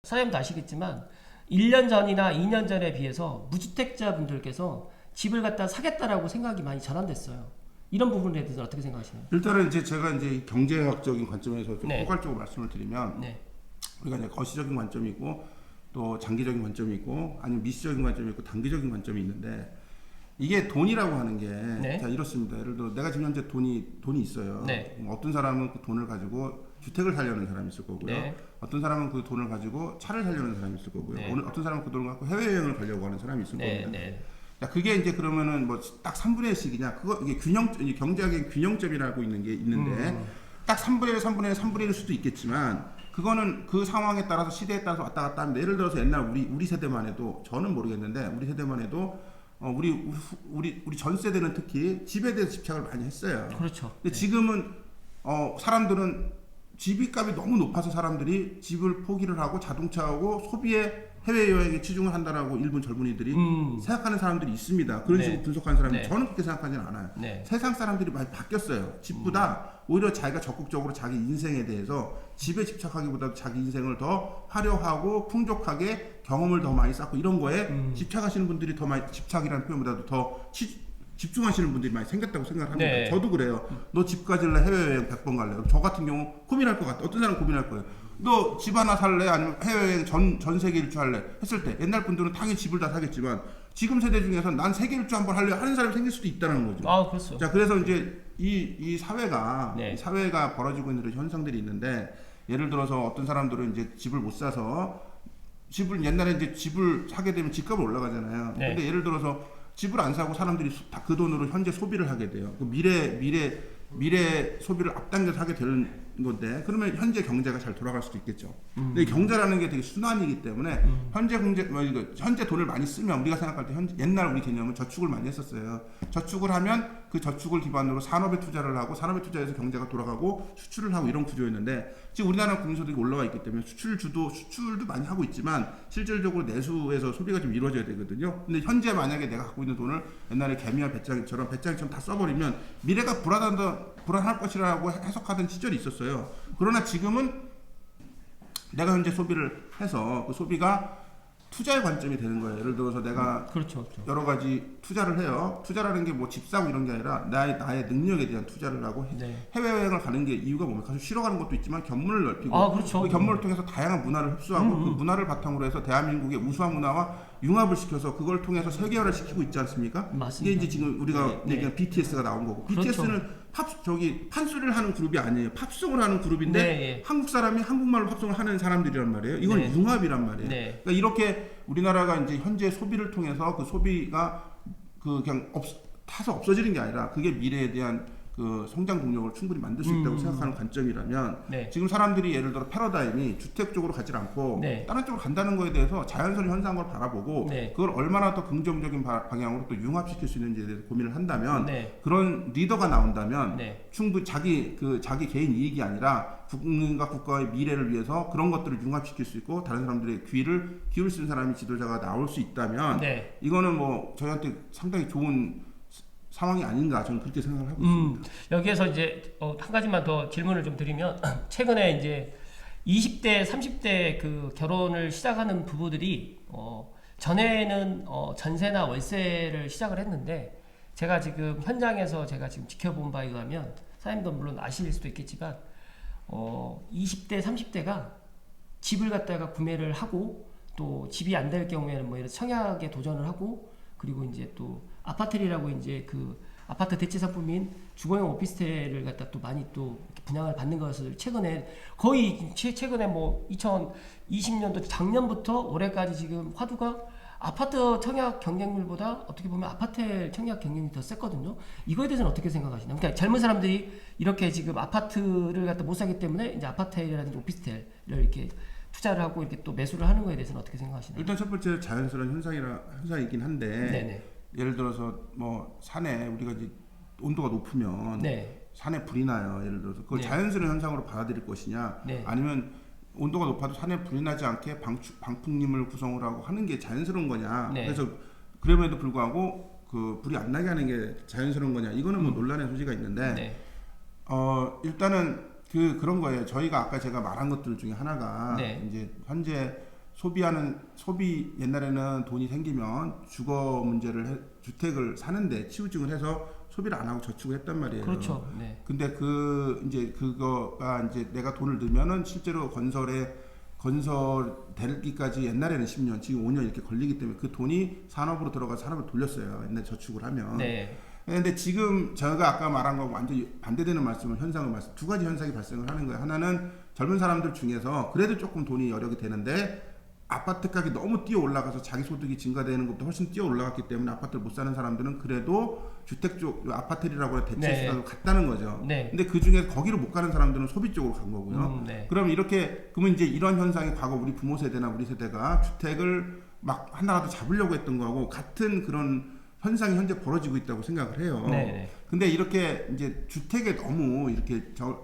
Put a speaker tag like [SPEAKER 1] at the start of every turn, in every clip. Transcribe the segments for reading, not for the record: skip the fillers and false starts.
[SPEAKER 1] 사장님도 아시겠지만 1년 전이나 2년 전에 비해서 무주택자분들께서 집을 갖다 사겠다라고 생각이 많이 전환됐어요. 이런 부분에 대해서 어떻게 생각하시나요?
[SPEAKER 2] 일단은 이제 제가 이제 경제학적인 관점에서 좀
[SPEAKER 1] 네.
[SPEAKER 2] 포괄적으로 말씀을 드리면
[SPEAKER 1] 네.
[SPEAKER 2] 우리가 이제 거시적인 관점이 있고 또 장기적인 관점이 있고 아니면 미시적인 관점이 있고 단기적인 관점이 있는데 이게 돈이라고 하는 게
[SPEAKER 1] 네.
[SPEAKER 2] 자 이렇습니다. 예를 들어 내가 지금 현재 돈이 있어요.
[SPEAKER 1] 네.
[SPEAKER 2] 어떤 사람은 그 돈을 가지고 주택을 사려는 사람이 있을 거고요.
[SPEAKER 1] 네.
[SPEAKER 2] 어떤 사람은 그 돈을 가지고 차를 사려는 사람이 있을 거고요.
[SPEAKER 1] 네.
[SPEAKER 2] 어떤 사람은 그 돈을 갖고 해외여행을 가려고 하는 사람이 있을
[SPEAKER 1] 네.
[SPEAKER 2] 겁니다.
[SPEAKER 1] 네.
[SPEAKER 2] 자, 그게 이제 그러면은 뭐 딱 3분의 1씩이냐? 그거 이게 경제학의 균형점이라고 있는 게 있는데 딱 3분의 1, 3분의 1, 3분의 1일 수도 있겠지만 그거는 그 상황에 따라서 시대에 따라서 왔다 갔다 합니다. 예를 들어서 옛날 우리 세대만 해도 저는 모르겠는데 우리 세대만 해도 우리 전 세대는 특히 집에 대해서 집착을 많이 했어요.
[SPEAKER 1] 그렇죠.
[SPEAKER 2] 근데 지금은 사람들은 집값이 너무 높아서 사람들이 집을 포기를 하고 자동차하고 소비에 해외여행에 치중을 한다라고 일본 젊은이들이 생각하는 사람들이 있습니다. 그런
[SPEAKER 1] 네.
[SPEAKER 2] 식으로 분석하는 사람이
[SPEAKER 1] 네.
[SPEAKER 2] 저는 그렇게 생각하지는 않아요.
[SPEAKER 1] 네.
[SPEAKER 2] 세상 사람들이 많이 바뀌었어요. 집보다 오히려 자기가 적극적으로 자기 인생에 대해서 집에 집착하기보다도 자기 인생을 더 화려하고 풍족하게 경험을 더 많이 쌓고 이런 거에 집착하시는 분들이 더 많이 집착이라는 표현보다도 더 집중하시는 분들이 많이 생겼다고 생각을 합니다.
[SPEAKER 1] 네.
[SPEAKER 2] 저도 그래요. 너 집 가질래? 해외여행 100번 갈래? 저 같은 경우 고민할 것 같아. 어떤 사람은 고민할 거예요. 너 집 하나 살래? 아니면 해외여행 전 세계 일주 할래? 했을 때 옛날 분들은 당연히 집을 다 사겠지만 지금 세대 중에서 난 세계 일주 한번 할래 하는 사람이 생길 수도 있다는 거죠.
[SPEAKER 1] 아, 그렇죠.
[SPEAKER 2] 자, 그래서 이제 이 사회가
[SPEAKER 1] 네.
[SPEAKER 2] 이 사회가 벌어지고 있는 이런 현상들이 있는데 예를 들어서 어떤 사람들은 이제 집을 못 사서 옛날에 이제 집을 사게 되면 집값이 올라가잖아요.
[SPEAKER 1] 네.
[SPEAKER 2] 근데 예를 들어서 집을 안 사고 사람들이 다 그 돈으로 현재 소비를 하게 돼요. 그 미래 소비를 앞당겨서 하게 되는 건데 그러면 현재 경제가 잘 돌아갈 수도 있겠죠. 근데 이 경제라는 게 되게 순환이기 때문에 현재 돈을 많이 쓰면 우리가 생각할 때 옛날 우리 개념은 저축을 많이 했었어요. 저축을 하면 그 저축을 기반으로 산업에 투자를 하고 산업에 투자해서 경제가 돌아가고 수출을 하고 이런 구조였는데 지금 우리나라 국민소득이 올라와 있기 때문에 수출도 많이 하고 있지만 실질적으로 내수에서 소비가 좀 이루어져야 되거든요. 근데 현재 만약에 내가 갖고 있는 돈을 옛날에 개미와 배짱이처럼 다 써버리면 미래가 불안할 것이라고 해석하던 시절이 있었어요. 그러나 지금은 내가 현재 소비를 해서 그 소비가 투자의 관점이 되는 거예요. 예를 들어서 내가
[SPEAKER 1] 그렇죠.
[SPEAKER 2] 여러 가지 투자를 해요. 투자라는 게 뭐 집 사고 이런 게 아니라 나의 능력에 대한 투자를 하고
[SPEAKER 1] 네.
[SPEAKER 2] 해외여행을 가는 게 이유가 뭡니까? 가서 쉬러 가는 것도 있지만 견문을 넓히고
[SPEAKER 1] 아, 그렇죠.
[SPEAKER 2] 그 견문을 통해서 다양한 문화를 흡수하고 그 문화를 바탕으로 해서 대한민국의 우수한 문화와 융합을 시켜서 그걸 통해서 세계화를 시키고 있지 않습니까?
[SPEAKER 1] 맞습니다.
[SPEAKER 2] 이게 이제 지금 우리가
[SPEAKER 1] 네.
[SPEAKER 2] 얘기한 BTS가 나온 거고
[SPEAKER 1] 그렇죠.
[SPEAKER 2] BTS는 판소리를 하는 그룹이 아니에요. 팝송을 하는 그룹인데
[SPEAKER 1] 네.
[SPEAKER 2] 한국 사람이 한국말로 팝송을 하는 사람들이란 말이에요. 이건
[SPEAKER 1] 네.
[SPEAKER 2] 융합이란 말이에요.
[SPEAKER 1] 네.
[SPEAKER 2] 그러니까 이렇게 우리나라가 이제 현재 소비를 통해서 그 소비가 그냥 타서 없어지는 게 아니라 그게 미래에 대한 그 성장 동력을 충분히 만들 수 있다고 생각하는 관점이라면
[SPEAKER 1] 네.
[SPEAKER 2] 지금 사람들이 예를 들어 패러다임이 주택 쪽으로 가지 않고
[SPEAKER 1] 네.
[SPEAKER 2] 다른 쪽으로 간다는 거에 대해서 자연스러운 현상을 바라보고
[SPEAKER 1] 네.
[SPEAKER 2] 그걸 얼마나 더 긍정적인 방향으로 또 융합시킬 수 있는지에 대해서 고민을 한다면
[SPEAKER 1] 네.
[SPEAKER 2] 그런 리더가 나온다면
[SPEAKER 1] 네.
[SPEAKER 2] 충분히 자기 개인 이익이 아니라 국민과 국가의 미래를 위해서 그런 것들을 융합시킬 수 있고 다른 사람들의 귀를 기울일 수 있는 사람이 지도자가 나올 수 있다면
[SPEAKER 1] 네.
[SPEAKER 2] 이거는 뭐 저희한테 상당히 좋은 상황이 아닌가 저는 그렇게 생각을 하고 있습니다.
[SPEAKER 1] 여기에서 이제 한 가지만 더 질문을 좀 드리면 최근에 이제 20대, 30대 그 결혼을 시작하는 부부들이 전에는 전세나 월세를 시작을 했는데 제가 지금 현장에서 제가 지금 지켜본 바에 의하면 사장님도 물론 아실 수도 있겠지만 20대, 30대가 집을 갖다가 구매를 하고 또 집이 안 될 경우에는 뭐 이런 청약에 도전을 하고 그리고 이제 또 아파트리라고 이제 그 아파트 대체 상품인 주거용 오피스텔을 갖다 또 많이 또 분양을 받는 것을 최근에 거의 최근에 뭐 2020년도 작년부터 올해까지 지금 화두가 아파트 청약 경쟁률보다 어떻게 보면 아파트 청약 경쟁이 더 셌거든요. 이거에 대해서는 어떻게 생각하시나요? 그러니까 젊은 사람들이 이렇게 지금 아파트를 갖다 못 사기 때문에 이제 아파트라든지 오피스텔을 이렇게 투자를 하고 이렇게 또 매수를 하는 거에 대해서는 어떻게 생각하시나요?
[SPEAKER 2] 일단 첫 번째 자연스러운 현상이긴 한데
[SPEAKER 1] 네네.
[SPEAKER 2] 예를 들어서 뭐 산에 우리가 이제 온도가 높으면
[SPEAKER 1] 네.
[SPEAKER 2] 산에 불이 나요. 예를 들어서 그걸
[SPEAKER 1] 네.
[SPEAKER 2] 자연스러운 현상으로 받아들일 것이냐
[SPEAKER 1] 네.
[SPEAKER 2] 아니면 온도가 높아도 산에 불이 나지 않게 방풍림을 구성을 하고 하는 게 자연스러운 거냐.
[SPEAKER 1] 네.
[SPEAKER 2] 그래서 그럼에도 불구하고 그 불이 안 나게 하는 게 자연스러운 거냐. 이거는 뭐 논란의 소지가 있는데
[SPEAKER 1] 네.
[SPEAKER 2] 일단은 그런 거예요. 저희가 아까 제가 말한 것들 중에 하나가
[SPEAKER 1] 네.
[SPEAKER 2] 이제 현재 소비 옛날에는 돈이 생기면 주거 문제를 주택을 사는데 치우증을 해서 소비를 안 하고 저축을 했단 말이에요.
[SPEAKER 1] 그렇죠. 네.
[SPEAKER 2] 근데 이제 그거가 이제 내가 돈을 들면은 실제로 건설되기까지 옛날에는 10년, 지금 5년 이렇게 걸리기 때문에 그 돈이 산업으로 들어가 산업을 돌렸어요. 옛날 저축을 하면.
[SPEAKER 1] 네.
[SPEAKER 2] 근데 지금 제가 아까 말한 거하고 완전히 반대되는 현상을 두 가지 현상이 발생을 하는 거예요. 하나는 젊은 사람들 중에서 그래도 조금 돈이 여력이 되는데 아파트 가격이 너무 뛰어 올라가서 자기 소득이 증가되는 것보다 훨씬 뛰어 올라갔기 때문에 아파트를 못 사는 사람들은 그래도 주택 쪽 아파트라고 해서 대체 수단으로 갔다는 거죠.
[SPEAKER 1] 네.
[SPEAKER 2] 근데 그 중에 거기로 못 가는 사람들은 소비 쪽으로 간 거고요.
[SPEAKER 1] 네.
[SPEAKER 2] 그럼 그러면 이제 이런 현상이 과거 우리 부모 세대나 우리 세대가 주택을 막 하나라도 잡으려고 했던 거하고 같은 그런 현상이 현재 벌어지고 있다고 생각을 해요.
[SPEAKER 1] 네.
[SPEAKER 2] 근데 이렇게 이제 주택에 너무 이렇게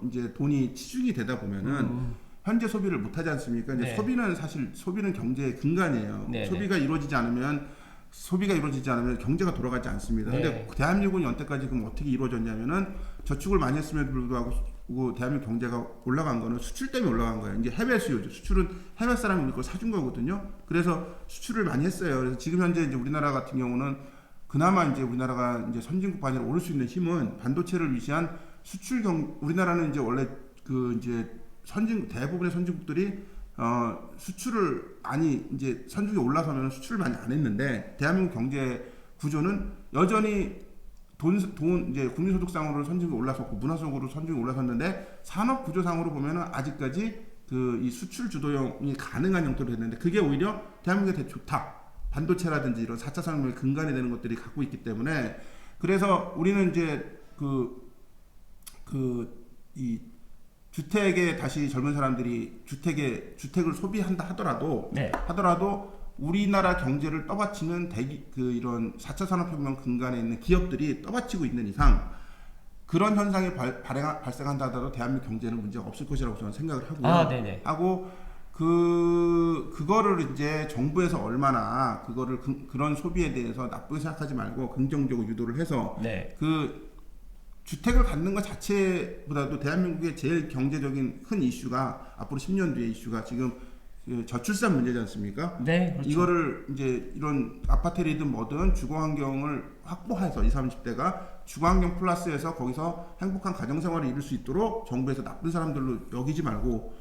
[SPEAKER 2] 이제 돈이 치중이 되다 보면은 현재 소비를 못 하지 않습니까? 이제
[SPEAKER 1] 네.
[SPEAKER 2] 소비는 경제의 근간이에요.
[SPEAKER 1] 네.
[SPEAKER 2] 소비가 이루어지지 않으면 경제가 돌아가지 않습니다.
[SPEAKER 1] 네.
[SPEAKER 2] 근데 대한민국은 여태까지 그럼 어떻게 이루어졌냐면은 저축을 많이 했음에도 불구하고 대한민국 경제가 올라간 거는 수출 때문에 올라간 거예요. 이제 해외 수요죠. 수출은 해외 사람이 우리 걸 사준 거거든요. 그래서 수출을 많이 했어요. 그래서 지금 현재 이제 우리나라 같은 경우는 그나마 이제 우리나라가 이제 선진국 반열에 오를 수 있는 힘은 반도체를 위시한 우리나라는 이제 원래 이제 대부분의 선진국들이 수출을 이제 선진국에 올라서면 수출을 많이 안 했는데 대한민국 경제 구조는 여전히 이제 국민소득상으로 선진국에 올라섰고 문화적으로 선진국에 올라섰는데 산업 구조상으로 보면은 아직까지 이 수출 주도형이 가능한 형태로 됐는데 그게 오히려 대한민국에 되게 좋다. 반도체라든지 이런 4차 산업의 근간이 되는 것들이 갖고 있기 때문에 그래서 우리는 이제 이 주택에 다시 젊은 사람들이 주택을 소비한다 하더라도
[SPEAKER 1] 네.
[SPEAKER 2] 우리나라 경제를 떠받치는 이런 4차 산업혁명 근간에 있는 기업들이 떠받치고 있는 이상 그런 현상이 발생한다 하더라도 대한민국 경제는 문제가 없을 것이라고 저는 생각을 하고요.
[SPEAKER 1] 네네.
[SPEAKER 2] 하고 그거를 이제 정부에서 얼마나 그런 소비에 대해서 나쁘게 생각하지 말고 긍정적으로 유도를 해서
[SPEAKER 1] 네.
[SPEAKER 2] 주택을 갖는 것 자체보다도 대한민국의 제일 경제적인 큰 이슈가 앞으로 10년 뒤의 이슈가 지금 저출산 문제지 않습니까?
[SPEAKER 1] 네. 그렇죠.
[SPEAKER 2] 이거를 이제 이런 아파트이든 뭐든 주거 환경을 확보해서 20, 30대가 주거 환경 플러스해서 거기서 행복한 가정 생활을 이룰 수 있도록 정부에서 나쁜 사람들로 여기지 말고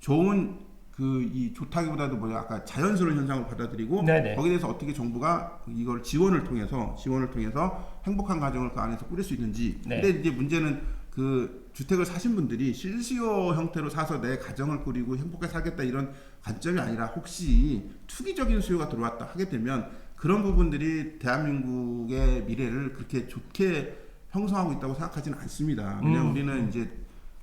[SPEAKER 2] 좋은 이 좋다기보다도 아까 자연스러운 현상을 받아들이고
[SPEAKER 1] 네네.
[SPEAKER 2] 거기에 대해서 어떻게 정부가 이걸 지원을 통해서 행복한 가정을 그 안에서 꾸릴 수 있는지.
[SPEAKER 1] 네.
[SPEAKER 2] 근데 이제 문제는 주택을 사신 분들이 실수요 형태로 사서 내 가정을 꾸리고 행복하게 살겠다 이런 관점이 아니라 혹시 투기적인 수요가 들어왔다 하게 되면 그런 부분들이 대한민국의 미래를 그렇게 좋게 형성하고 있다고 생각하지는 않습니다. 왜냐하면 우리는 이제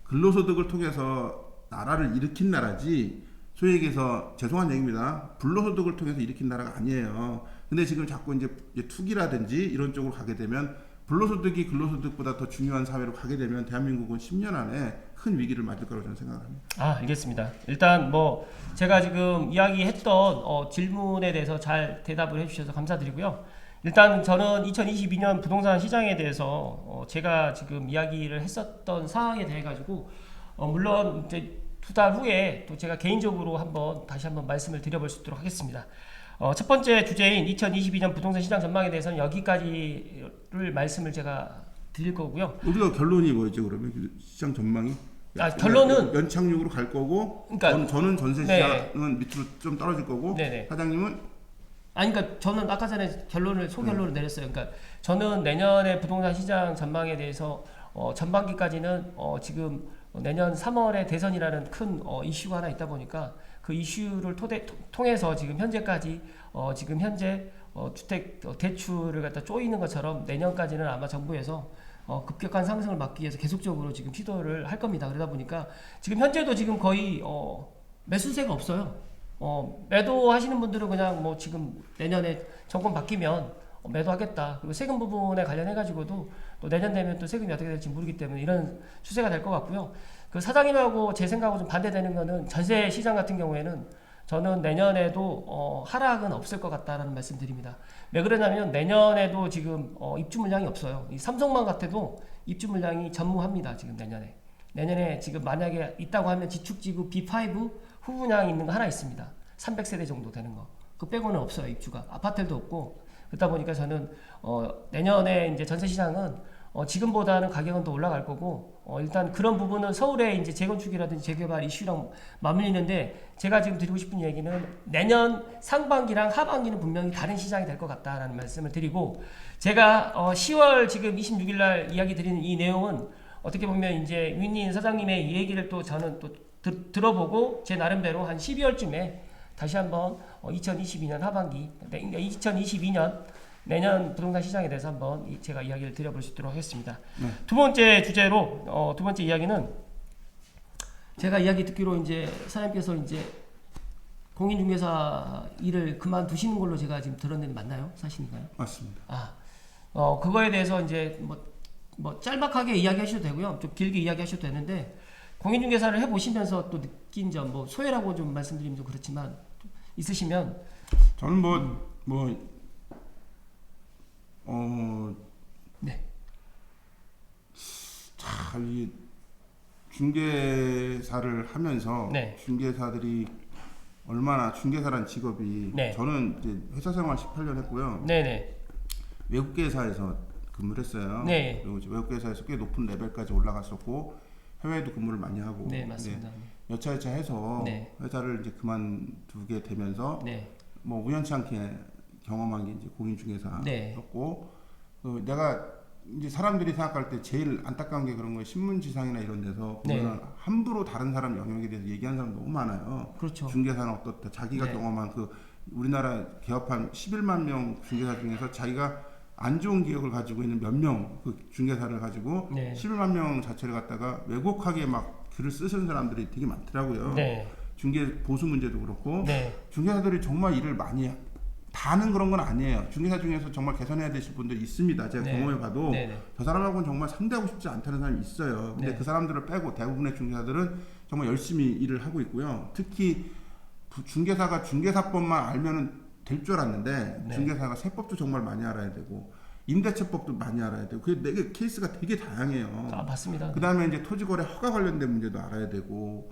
[SPEAKER 2] 근로소득을 통해서 나라를 일으킨 나라지 소위 얘기해서 죄송한 얘기입니다. 불로소득을 통해서 일으킨 나라가 아니에요. 근데 지금 자꾸 이제 투기라든지 이런 쪽으로 가게 되면 불로소득이 근로소득보다 더 중요한 사회로 가게 되면 대한민국은 10년 안에 큰 위기를 맞을 거라고 저는 생각합니다.
[SPEAKER 1] 알겠습니다. 일단 제가 지금 이야기했던 질문에 대해서 잘 대답을 해주셔서 감사드리고요. 일단 저는 2022년 부동산 시장에 대해서 제가 지금 이야기를 했었던 사항에 대해 가지고 물론 이제 2달 후에 또 제가 개인적으로 다시 한번 말씀을 드려볼 수 있도록 하겠습니다. 첫 번째 주제인 2022년 부동산 시장 전망에 대해서는 여기까지를 말씀을 제가 드릴 거고요.
[SPEAKER 2] 우리가 결론이 뭐였죠 그러면 시장 전망이?
[SPEAKER 1] 결론은
[SPEAKER 2] 연착륙으로 갈 거고,
[SPEAKER 1] 그러니까
[SPEAKER 2] 저는 전세 시장은 밑으로 좀 떨어질 거고,
[SPEAKER 1] 네네.
[SPEAKER 2] 사장님은
[SPEAKER 1] 그러니까 저는 아까 전에 소결론을 내렸어요. 그러니까 저는 내년에 부동산 시장 전망에 대해서 전반기까지는 지금 내년 3월에 대선이라는 큰 이슈가 하나 있다 보니까 그 이슈를 통해서 지금 현재까지 지금 현재 주택 대출을 갖다 쪼이는 것처럼 내년까지는 아마 정부에서 급격한 상승을 막기 위해서 계속적으로 지금 시도를 할 겁니다. 그러다 보니까 지금 현재도 지금 거의 매수세가 없어요. 매도하시는 분들은 그냥 지금 내년에 정권 바뀌면 매도하겠다. 그리고 세금 부분에 관련해 가지고도 또 내년 되면 또 세금이 어떻게 될지 모르기 때문에 이런 추세가 될 것 같고요. 그 사장님하고 제 생각하고 좀 반대되는 거는 전세 시장 같은 경우에는 저는 내년에도 하락은 없을 것 같다라는 말씀드립니다. 왜 그러냐면 내년에도 지금 입주 물량이 없어요. 이 삼성만 같아도 입주 물량이 전무합니다. 지금 내년에 지금 만약에 있다고 하면 지축지구 B5 후분양이 있는 거 하나 있습니다. 300세대 정도 되는 거. 그 빼고는 없어요, 입주가. 아파트도 없고. 그러다 보니까 저는 내년에 이제 전세 시장은 지금보다는 가격은 더 올라갈 거고 일단 그런 부분은 서울의 이제 재건축이라든지 재개발 이슈랑 맞물리는데 제가 지금 드리고 싶은 얘기는 내년 상반기랑 하반기는 분명히 다른 시장이 될 것 같다라는 말씀을 드리고 제가 10월 지금 26일 날 이야기 드리는 이 내용은 어떻게 보면 이제 유인린 사장님의 이 얘기를 또 저는 또 들어보고 제 나름대로 한 12월쯤에 다시 한번 2022년 하반기, 2022년 내년 부동산 시장에 대해서 한번 제가 이야기를 드려볼 수 있도록 하겠습니다. 두 번째 주제로 두 번째 이야기는 제가 이야기 듣기로 이제 사장님께서 이제 공인중개사 일을 그만두시는 걸로 제가 지금 들었는데 맞나요? 사실인가요?
[SPEAKER 2] 맞습니다.
[SPEAKER 1] 그거에 대해서 이제 뭐 짤막하게 이야기하셔도 되고요. 좀 길게 이야기하셔도 되는데 공인중개사를 해보시면서 또 느낀 점, 뭐 소외라고 좀 말씀드리면 좀 그렇지만 있으시면
[SPEAKER 2] 저는
[SPEAKER 1] 네.
[SPEAKER 2] 참 이 중개사를 하면서
[SPEAKER 1] 네.
[SPEAKER 2] 중개사들이 얼마나 중개사란 직업이
[SPEAKER 1] 네.
[SPEAKER 2] 저는 이제 회사 생활 18년 했고요.
[SPEAKER 1] 네네.
[SPEAKER 2] 외국계 회사에서 근무를 했어요.
[SPEAKER 1] 네.
[SPEAKER 2] 그리고 이제 외국계 회사에서 꽤 높은 레벨까지 올라갔었고 해외에도 근무를 많이 하고.
[SPEAKER 1] 네, 맞습니다.
[SPEAKER 2] 여차여차 해서
[SPEAKER 1] 네.
[SPEAKER 2] 회사를 이제 그만두게 되면서
[SPEAKER 1] 네.
[SPEAKER 2] 뭐 우연치 않게 경험한 게 이제 공인중개사였고 내가 이제 사람들이 생각할 때 제일 안타까운 게 그런 거예요. 신문지상이나 이런 데서 보면 함부로 다른 사람 영역에 대해서 얘기하는 사람 너무 많아요.
[SPEAKER 1] 그렇죠.
[SPEAKER 2] 중개사는 어떻다. 자기가
[SPEAKER 1] 네.
[SPEAKER 2] 경험한 그 우리나라 개업한 11만 명 중개사 중에서 자기가 안 좋은 기억을 가지고 있는 몇 명 그 중개사를 가지고 11만 명 자체를 갖다가 왜곡하게 막 글을 쓰시는 사람들이 되게 많더라고요.
[SPEAKER 1] 네.
[SPEAKER 2] 중개 보수 문제도 그렇고
[SPEAKER 1] 네.
[SPEAKER 2] 중개사들이 정말 일을 많이 다는 그런 건 아니에요. 중개사 중에서 정말 개선해야 되실 분들이 있습니다. 제가
[SPEAKER 1] 네.
[SPEAKER 2] 경험해봐도
[SPEAKER 1] 네.
[SPEAKER 2] 저 사람하고는 정말 상대하고 싶지 않다는 사람이 있어요. 근데
[SPEAKER 1] 네.
[SPEAKER 2] 그 사람들을 빼고 대부분의 중개사들은 정말 열심히 일을 하고 있고요. 특히 중개사가 중개사법만 알면은 될 줄 알았는데
[SPEAKER 1] 네.
[SPEAKER 2] 중개사가 세법도 정말 많이 알아야 되고 임대차법도 많이 알아야 되고 그게 되게 케이스가 되게 다양해요.
[SPEAKER 1] 맞습니다.
[SPEAKER 2] 그 다음에 이제 토지거래 허가 관련된 문제도 알아야 되고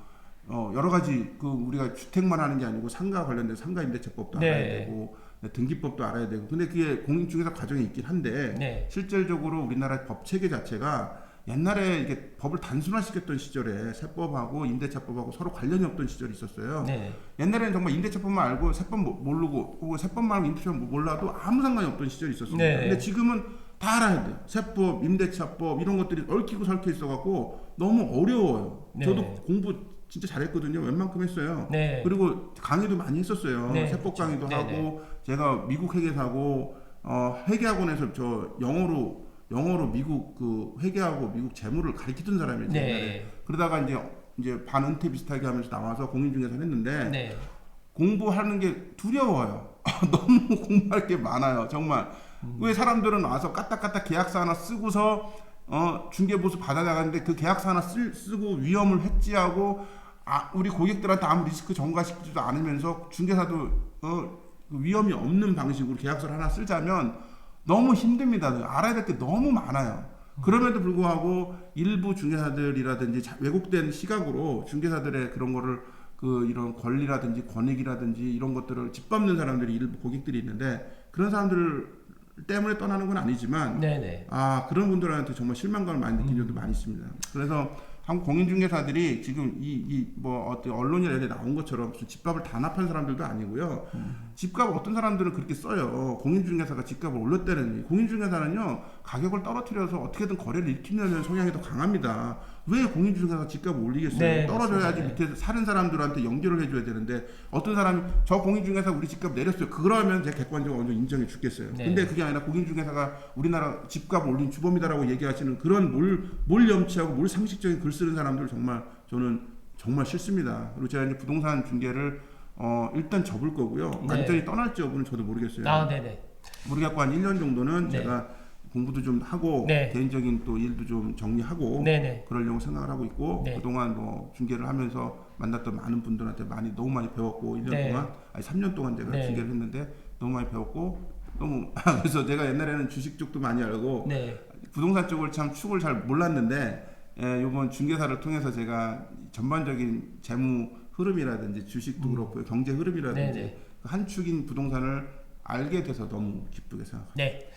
[SPEAKER 2] 여러 가지 그 우리가 주택만 하는 게 아니고 상가 관련된 상가 임대차법도
[SPEAKER 1] 네.
[SPEAKER 2] 알아야 되고 등기법도 알아야 되고 근데 그게 공인중개사 과정이 있긴 한데
[SPEAKER 1] 네.
[SPEAKER 2] 실질적으로 우리나라 법 체계 자체가 옛날에 이게 법을 단순화시켰던 시절에 세법하고 임대차법하고 서로 관련이 없던 시절이 있었어요.
[SPEAKER 1] 네.
[SPEAKER 2] 옛날에는 정말 임대차법만 알고 세법 모르고 혹은 세법만 알고 임대차법 몰라도 아무 상관이 없던 시절이 있었습니다.
[SPEAKER 1] 네.
[SPEAKER 2] 근데 지금은 다 알아야 돼요. 세법, 임대차법 이런 것들이 얽히고 설켜 있어갖고 너무 어려워요.
[SPEAKER 1] 네.
[SPEAKER 2] 저도 공부 진짜 잘했거든요. 웬만큼 했어요.
[SPEAKER 1] 네.
[SPEAKER 2] 그리고 강의도 많이 했었어요.
[SPEAKER 1] 네,
[SPEAKER 2] 세법
[SPEAKER 1] 그렇죠.
[SPEAKER 2] 강의도
[SPEAKER 1] 네,
[SPEAKER 2] 하고 제가 미국 회계사고 회계학원에서 저 영어로 미국 그 회계하고 미국 재무를 가르치던 사람이에요.
[SPEAKER 1] 네.
[SPEAKER 2] 그러다가 이제 반은퇴 비슷하게 하면서 나와서 공인중개사를 했는데
[SPEAKER 1] 네.
[SPEAKER 2] 공부하는 게 두려워요. 너무 공부할 게 많아요. 정말. 왜 사람들은 와서 까딱까딱 계약서 하나 쓰고서 중개보수 받아나가는데 그 계약서 하나 쓰고 위험을 회지하고 우리 고객들한테 아무 리스크 전가시키지도 않으면서 중개사도 그 위험이 없는 방식으로 계약서를 하나 쓰자면 너무 힘듭니다. 알아야 될 게 너무 많아요. 그럼에도 불구하고 일부 중개사들이라든지 왜곡된 시각으로 중개사들의 그런 거를 이런 권리라든지 권익이라든지 이런 것들을 짓밟는 사람들이 일부 고객들이 있는데 그런 사람들 때문에 떠나는 건 아니지만
[SPEAKER 1] 네네.
[SPEAKER 2] 그런 분들한테 정말 실망감을 많이 느낀 적도 많이 있습니다. 그래서 한국 공인중개사들이 지금 어떤 언론이나 이런 데 나온 것처럼 무슨 집값을 단합한 사람들도 아니고요. 집값 어떤 사람들은 그렇게 써요. 공인중개사가 집값을 올렸다는 공인중개사는요 가격을 떨어뜨려서 어떻게든 거래를 일으키려는 성향이 더 강합니다. 왜 공인중개사가 집값을 올리겠어요?
[SPEAKER 1] 네,
[SPEAKER 2] 떨어져야지
[SPEAKER 1] 맞습니다.
[SPEAKER 2] 밑에서 사는 사람들한테 연결을 해줘야 되는데 어떤 사람이 저 공인중개사 우리 집값 내렸어요. 그러면 제가 객관적으로 어느 정도 인정해 주겠어요.
[SPEAKER 1] 네.
[SPEAKER 2] 근데 그게 아니라 공인중개사가 우리나라 집값 올린 주범이다라고 얘기하시는 그런 뭘 염치하고 뭘 상식적인 글 쓰는 사람들 저는 정말 싫습니다. 그리고 제가 이제 부동산 중개를 일단 접을 거고요.
[SPEAKER 1] 네.
[SPEAKER 2] 완전히 떠날지 여부는 저도 모르겠어요.
[SPEAKER 1] 네네.
[SPEAKER 2] 모르겠고 한 1년 정도는
[SPEAKER 1] 네.
[SPEAKER 2] 제가 공부도 좀 하고
[SPEAKER 1] 네.
[SPEAKER 2] 개인적인 또 일도 좀 정리하고
[SPEAKER 1] 네네.
[SPEAKER 2] 그러려고 생각을 하고 있고
[SPEAKER 1] 네.
[SPEAKER 2] 그동안 중개를 하면서 만났던 많은 분들한테 너무 많이 배웠고 1년 동안 3년 동안 제가
[SPEAKER 1] 네.
[SPEAKER 2] 중개를 했는데 너무 많이 배웠고 그래서 내가 옛날에는 주식 쪽도 많이 알고
[SPEAKER 1] 네.
[SPEAKER 2] 부동산 쪽을 참 축을 잘 몰랐는데 이번 중개사를 통해서 제가 전반적인 재무 흐름이라든지 주식도 그렇고 경제 흐름이라든지
[SPEAKER 1] 네네.
[SPEAKER 2] 한 축인 부동산을 알게 돼서 너무 기쁘게 생각합니다.
[SPEAKER 1] 네.